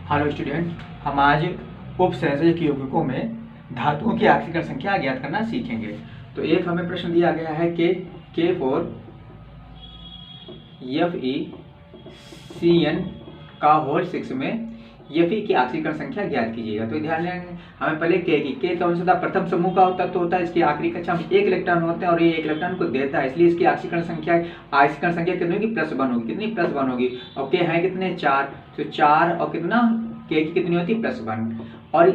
Hello student, हम आज उपसंयोजक यौगिकों में धातुओं की ऑक्सीकरण संख्या ज्ञात करना सीखेंगे। तो एक हमें प्रश्न दिया गया है कि K4 FeCN का होल 6 में Fe की ऑक्सीकरण संख्या ज्ञात कीजिएगा। तो ध्यान दें, हमें पहले K कौन सा था, प्रथम समूह का तत्व होता है। इसकी आखिरी कक्षा में एक इलेक्ट्रॉन होते हैं और ये एक इलेक्ट्रॉन को देता है, इसलिए इसकी ऑक्सीकरण संख्या कितनी होगी, +1 होगी। कितनी, +1 होगी। और K है कितने, 4, तो 4 और कितना K की कितनी होती है, +1। और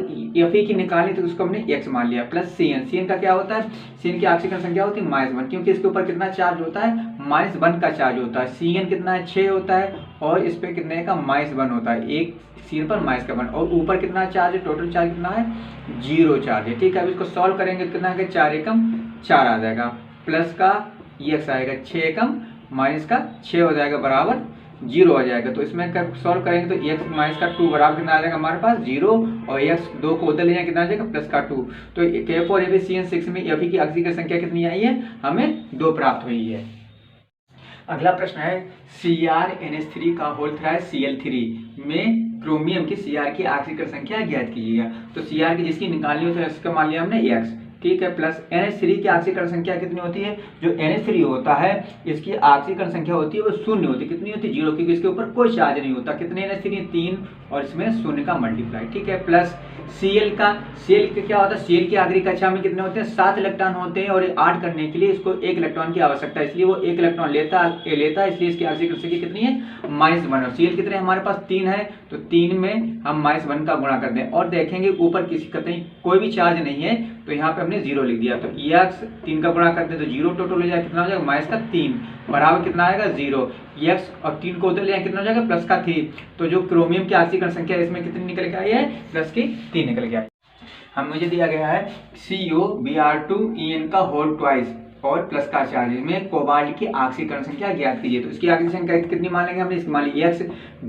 Fe की निकाली तो उसको हमने x मान लिया, प्लस CN का क्या होता है, CN की ऑक्सीकरण संख्या होती है -1, क्योंकि इसके ऊपर कितना चार्ज होता है, -1 का चार्ज होता है। CN कितना है, 6 होता है और इस पे कितने का, -1 होता है। एक CN पर -1 और ऊपर कितना चार्ज है, टोटल चार्ज कितना है, 0 चार्ज है। ठीक है, अब इसको सॉल्व करेंगे कितना है, 4 एकम 4 आ जाएगा, प्लस का x आएगा, 6 एकम माइनस का 6 हो जाएगा, बराबर 0 आ जाएगा। तो इसमें सॉल्व करेंगे तो x माइनस का 2 बराबर कितना आ जाएगा हमारे पास, 0, और x 2 को उधर ले जाए कितना आ जाएगा, प्लस का 2। तो K4 FeCN 6 में Fe की ऑक्सीकरण संख्या कितनी आई है, हमें 2 प्राप्त हुई है। अगला प्रश्न है CrNH3 का होल थ्राइस Cl3 में क्रोमियम की Cr की ऑक्सीकरण संख्या ज्ञात कीजिएगा। तो Cr की जिसकी निकालनी होती है उसका मान लिया हमने x, ठीक है, प्लस NH3 की ऑक्सीकरण संख्या कितनी होती है, जो NH3 होता है इसकी ऑक्सीकरण संख्या होती है वो 0 होती है। कितनी होती है, 0, क्योंकि इसके ऊपर कोई चार्ज नहीं होता। कितने NH3, 3, और इसमें 0 का मल्टीप्लाई, ठीक है, प्लस Cl का क्या होता है, Cl की आखिरी कक्षा में कितने होते हैं, 7 इलेक्ट्रॉन होते हैं और 8 करने के लिए इसको 1 इलेक्ट्रॉन की आवश्यकता है, इसलिए वो 1 इलेक्ट्रॉन लेता है, इसलिए इसकी ऑक्सीकरण संख्या कितनी है, -1। और Cl कितने हमारे पास 3 है, तो 3 में हम -1 का गुणा कर दें और देखेंगे ऊपर किसी कतई कोई भी चार्ज नहीं है, तो यहाँ पे हमने 0 लिख दिया। तो x 3 का गुणा करते हैं तो 0 टोटल हो जाएगा, कितना हो जाएगा, -3 बराबर कितना आएगा, 0। x और 3 को उधर ले जाए कितना हो जाएगा, +3। तो जो क्रोमियम की ऑक्सीकरण संख्या इसमें कितनी निकल के आई है, +3 निकल के आई। हम मुझे दिया गया है CuBr2En का होल ट्वाइस और प्लस का चार्ज में कोबाल्ट की ऑक्सीकरण संख्या ज्ञात कीजिए। तो इसकी ऑक्सीकरण संख्या कितनी मान लेंगे हमने, इसकी मान ली x।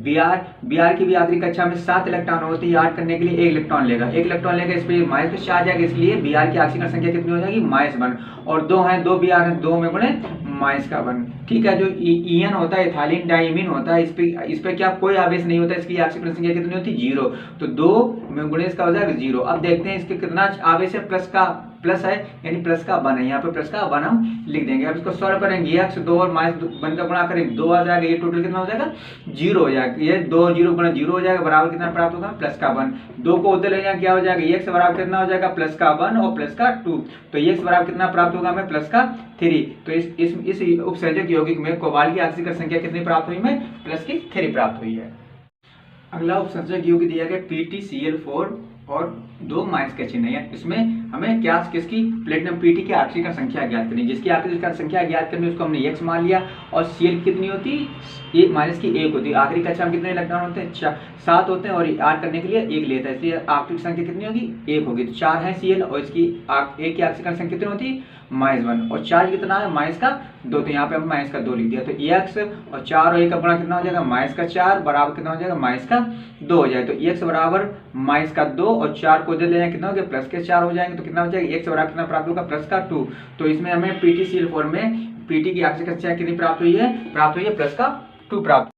Br की भी आखिरी कक्षा में 7 इलेक्ट्रॉन होती है, 8 करने के लिए 1 इलेक्ट्रॉन लेगा, 1 इलेक्ट्रॉन लेगा, इस पे माइनस चार्ज आएगा, इसलिए Br की ऑक्सीकरण संख्या कितनी हो जाएगी, -1। और 2 है, 2 Br है, 2 में गुणे -1, ठीक है। जो En होता है इथाइलिन डाइमीन होता है, इस पे क्या कोई आवेश नहीं होता, इसकी ऑक्सीकरण संख्या कितनी होती है, 0। तो 2 में गुणे इसका हो जाएगा 0। अब देखते हैं इसके कितना आवेश है, प्लस है, यानी प्लस का 1 है, यहाँ पे प्लस का 1 हम लिख देंगे। अब इसको सॉल्व करेंगे, x 2 और -1 का गुणा करेंगे, 2 आ जाएगा, ये टोटल कितना हो जाएगा, 0 हो जाएगा। ये 2 0 गुणा 0 हो जाएगा, बराबर कितना प्राप्त होगा, +1। 2 को उधर ले जाए क्या हो जाएगा, x बराबर कितना हो जाएगा, +1 और +2। तो x बराबर कितना प्राप्त होगा हमें, +3। तो इस उपसंयोजक यौगिक में कोबाल्ट की ऑक्सीकरण संख्या कितनी प्राप्त हुई, में +3 प्राप्त हुई है। अगला उपसंयोजक यौगिक दिया गया PtCl4 और 2 माइनस का चिन्ह है। इसमें हमें क्या किसकी, प्लेटिनम Pt की ऑक्सीकरण संख्या ज्ञात करनी, जिसकी ऑक्सीकरण संख्या ज्ञात करनी उसको हमने x मान लिया। और Cl कितनी होती, एक माइनस की 1 होती है। आखिरी कक्षा में कितने इलेक्ट्रॉन होते हैं, 7 होते हैं और 8 करने के लिए 1 लेता है, इसलिए ऑक्सीकरण संख्या कितनी होगी, 1 होगी। तो 4 है Cl और इसकी एक की ऑक्सीकरण संख्या कितनी होती है, -1, और चार्ज कितना है, -2। तो यहाँ पे हम -2 लिख दिया। तो x और 4 और 1 का गुणा कितना हो जाएगा, -4 बराबर कितना हो जाएगा, -2 हो जाएगा। तो x बराबर -2 और 4 को ले जाए कितना हो गया, +4 हो जाएंगे, तो कितना हो जाएगा, x बराबर कितना प्राप्त होगा, +2। तो इसमें हमें PtCl4 में Pt की ऑक्सीकरण संख्या कितनी प्राप्त हुई है, +2 प्राप्त।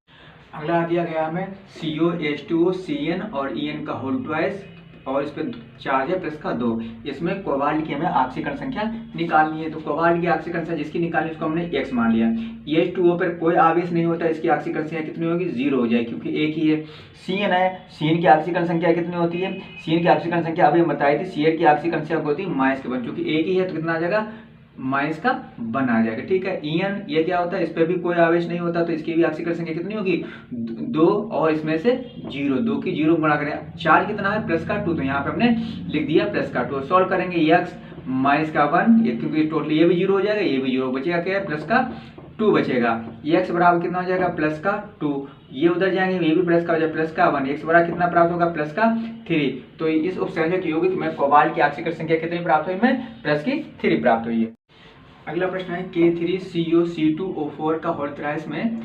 अगला दिया गया हमें COH2O CN और En का होल ट्वाइस और इस पे चार्ज है +2। इसमें कोबाल्ट की हमें ऑक्सीकरण संख्या निकालनी है। तो कोबाल्ट की ऑक्सीकरण संख्या जिसकी निकालनी उसको हमने x मान लिया। H2O पर कोई आवेश नहीं होता, इसकी ऑक्सीकरण संख्या कितनी होगी, 0 हो जाएगी, क्योंकि एक ही है। Cn है, Cn की ऑक्सीकरण संख्या कितनी होती है, Cn की ऑक्सीकरण संख्या अभी हम बताई थी, Cl की ऑक्सीकरण संख्या होती है -1, क्योंकि एक ही है तो कितना आ जाएगा, -1 आ जाएगा, ठीक है। En ये क्या होता है, इस पे भी कोई आवेश नहीं होता, तो इसकी भी ऑक्सीकरण संख्या कितनी होगी, 2, और इसमें से 0, 2 की 0 गुणा करें। चार्ज कितना है, +2, तो यहाँ पे हमने लिख दिया +2। सॉल्व करेंगे x -1, ये क्योंकि टोटल ये भी 0 हो जाएगा, ये भी 0 बचेगा, क्या है, +2 बचेगा। x बराबर कितना हो जाएगा, +2, ये उधर जाएंगे, ये भी प्लस का हो जाएगा, +1। x बराबर कितना प्राप्त होगा, +3। तो इस उपसंयोजक यौगिक में कोबाल्ट की ऑक्सीकरण संख्या कितनी प्राप्त हुई, में +3 प्राप्त हुई है। अगला प्रश्न है K3COC2O4 का होल थ्राइस में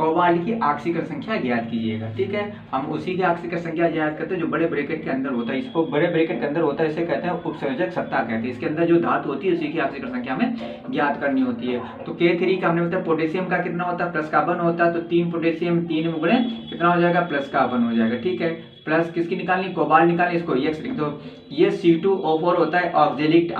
कोबाल्ट की ऑक्सीकरण संख्या ज्ञात कीजिएगा। ठीक है, हम उसी की ऑक्सीकरण संख्या ज्ञात करते हैं जो बड़े ब्रैकेट के अंदर होता है। इसको बड़े ब्रैकेट के अंदर होता है, इसे कहते हैं उपसंयोजक सत्ता कहते हैं। इसके अंदर जो धातु होती है उसी की ऑक्सीकरण संख्या में ज्ञात करनी होती है। तो K3 का हमने बताया पोटेशियम का कितना होता है, प्लस का 1 होता है, तो 3 पोटेशियम 3 गुणे कितना हो जाएगा, प्लस का 1 हो जाएगा। ठीक है, प्लस किसकी निकालनी, कोबाल्ट निकालनी, इसको X लिख दो। ये C2O4 होता है ऑक्जेलिक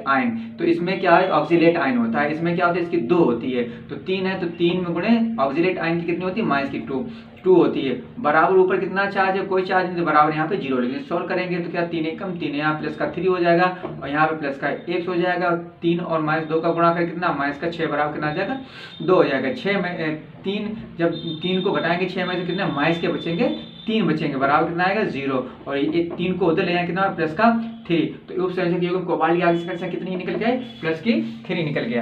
आयन, तो इसमें क्या है, ऑक्जिलेट आयन होता है। इसमें क्या होता है, इसकी 2 होती है, तो 3 है, तो 3 गुणे ऑक्जिलेट आयन की कितनी होती है, माइनस की 2 होती है। बराबर ऊपर कितना चार्ज है, कोई चार्ज नहीं, तो बराबर यहाँ पे 0 लिखेंगे। सोल्व करेंगे तो क्या 3 एकम 3, यहाँ प्लस का 3 हो जाएगा और यहाँ पे प्लस का x हो जाएगा। 3 और माइनस 2 का गुणा कर कितना, माइनस का 6 बराबर कितना आ जाएगा, 2 हो जाएगा। 6 में 3, जब 3 को घटाएंगे 6 में तो कितने माइनस के बचेंगे, 3 बचेंगे, बराबर कितना आएगा 0। और ये 3 को उधर ले जाएंगे कितना, प्लस का 3। तो उपसंयोजक यौगिक कोबाल्ट की ऑक्सीकरण संख्या कितनी निकल गई, प्लस की 3 निकल गया।